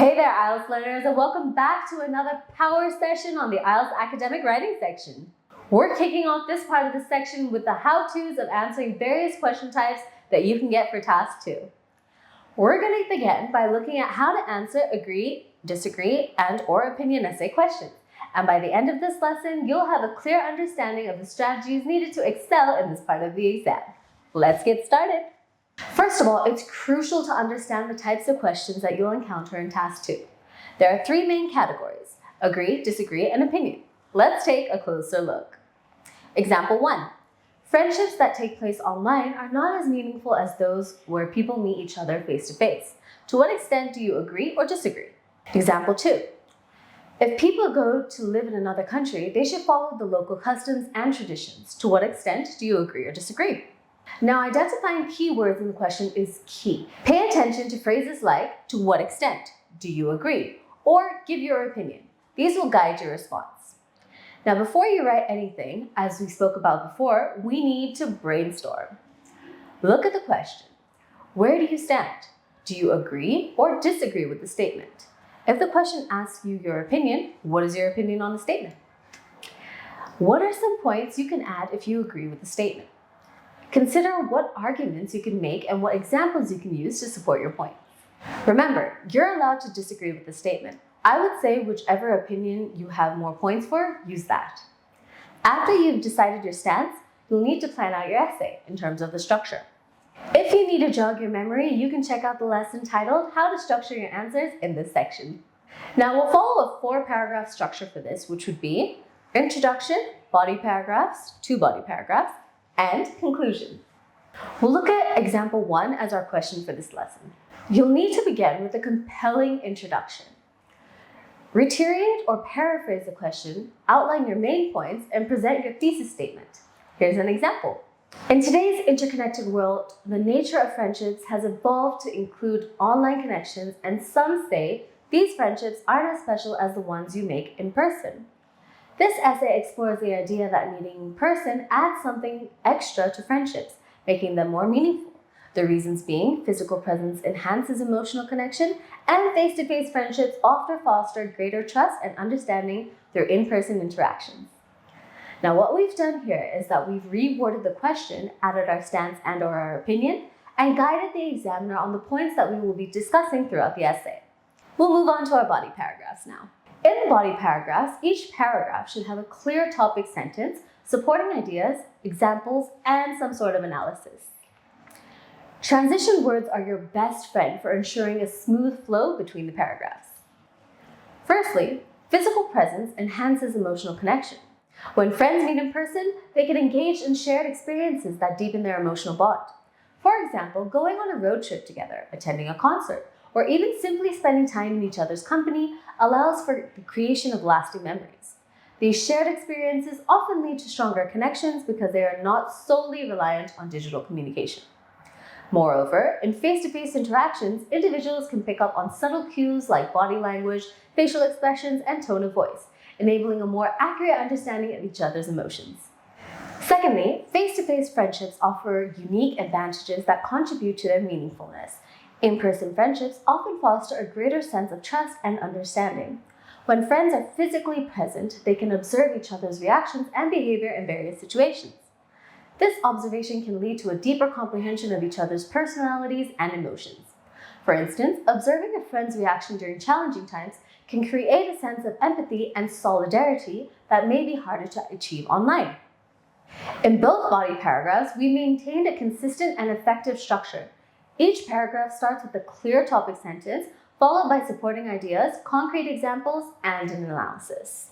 Hey there, IELTS learners, and welcome back to another power session on the IELTS academic writing section. We're kicking off this part of the section with the how-tos of answering various question types that you can get for task 2. We're going to begin by looking at how to answer agree, disagree, and/or opinion essay questions. And by the end of this lesson, you'll have a clear understanding of the strategies needed to excel in this part of the exam. Let's get started. First of all, it's crucial to understand the types of questions that you'll encounter in task 2. There are 3 main categories: agree, disagree, and opinion. Let's take a closer look. Example 1. Friendships that take place online are not as meaningful as those where people meet each other face to face. To what extent do you agree or disagree? Example 2. If people go to live in another country, they should follow the local customs and traditions. To what extent do you agree or disagree? Now, identifying keywords in the question is key. Pay attention to phrases like, to what extent, do you agree, or give your opinion. These will guide your response. Now, before you write anything, as we spoke about before, we need to brainstorm. Look at the question. Where do you stand? Do you agree or disagree with the statement? If the question asks you your opinion, what is your opinion on the statement? What are some points you can add if you agree with the statement? Consider what arguments you can make and what examples you can use to support your point. Remember, you're allowed to disagree with the statement. I would say whichever opinion you have more points for, use that. After you've decided your stance, you'll need to plan out your essay in terms of the structure. If you need to jog your memory, you can check out the lesson titled How to Structure Your Answers in this section. Now, we'll follow a 4-paragraph structure for this, which would be introduction, body paragraphs, 2 body paragraphs, and conclusion. We'll look at example 1 as our question for this lesson. You'll need to begin with a compelling introduction. Reiterate or paraphrase the question, outline your main points, and present your thesis statement. Here's an example. In today's interconnected world, the nature of friendships has evolved to include online connections, and some say these friendships aren't as special as the ones you make in person. This essay explores the idea that meeting in person adds something extra to friendships, making them more meaningful. The reasons being, physical presence enhances emotional connection, and face-to-face friendships often foster greater trust and understanding through in-person interactions. Now, what we've done here is that we've reworded the question, added our stance and/or our opinion, and guided the examiner on the points that we will be discussing throughout the essay. We'll move on to our body paragraphs now. In body paragraphs, each paragraph should have a clear topic sentence, supporting ideas, examples, and some sort of analysis. Transition words are your best friend for ensuring a smooth flow between the paragraphs. Firstly, physical presence enhances emotional connection. When friends meet in person, they can engage in shared experiences that deepen their emotional bond. For example, going on a road trip together, attending a concert, or even simply spending time in each other's company allows for the creation of lasting memories. These shared experiences often lead to stronger connections because they are not solely reliant on digital communication. Moreover, in face-to-face interactions, individuals can pick up on subtle cues like body language, facial expressions, and tone of voice, enabling a more accurate understanding of each other's emotions. Secondly, face-to-face friendships offer unique advantages that contribute to their meaningfulness. In-person friendships often foster a greater sense of trust and understanding. When friends are physically present, they can observe each other's reactions and behavior in various situations. This observation can lead to a deeper comprehension of each other's personalities and emotions. For instance, observing a friend's reaction during challenging times can create a sense of empathy and solidarity that may be harder to achieve online. In both body paragraphs, we maintained a consistent and effective structure. Each paragraph starts with a clear topic sentence, followed by supporting ideas, concrete examples, and an analysis.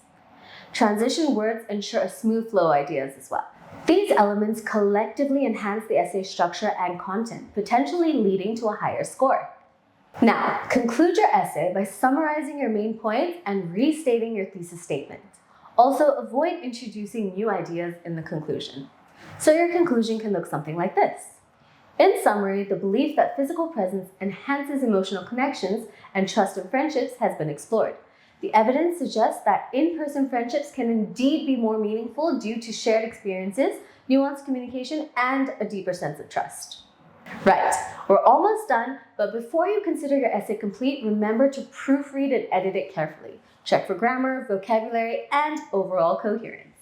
Transition words ensure a smooth flow of ideas as well. These elements collectively enhance the essay structure and content, potentially leading to a higher score. Now, conclude your essay by summarizing your main points and restating your thesis statement. Also, avoid introducing new ideas in the conclusion. So your conclusion can look something like this. In summary, the belief that physical presence enhances emotional connections and trust in friendships has been explored. The evidence suggests that in-person friendships can indeed be more meaningful due to shared experiences, nuanced communication, and a deeper sense of trust. Right, we're almost done, but before you consider your essay complete, remember to proofread and edit it carefully. Check for grammar, vocabulary, and overall coherence.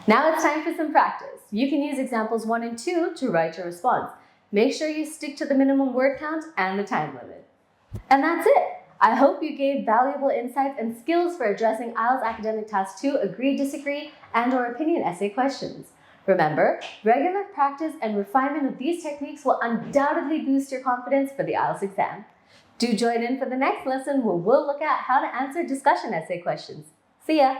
Now it's time for some practice. You can use examples 1 and 2 to write your response. Make sure you stick to the minimum word count and the time limit. And that's it. I hope you gave valuable insights and skills for addressing IELTS Academic Task 2 agree, disagree, and/or opinion essay questions. Remember, regular practice and refinement of these techniques will undoubtedly boost your confidence for the IELTS exam. Do join in for the next lesson where we'll look at how to answer discussion essay questions. See ya!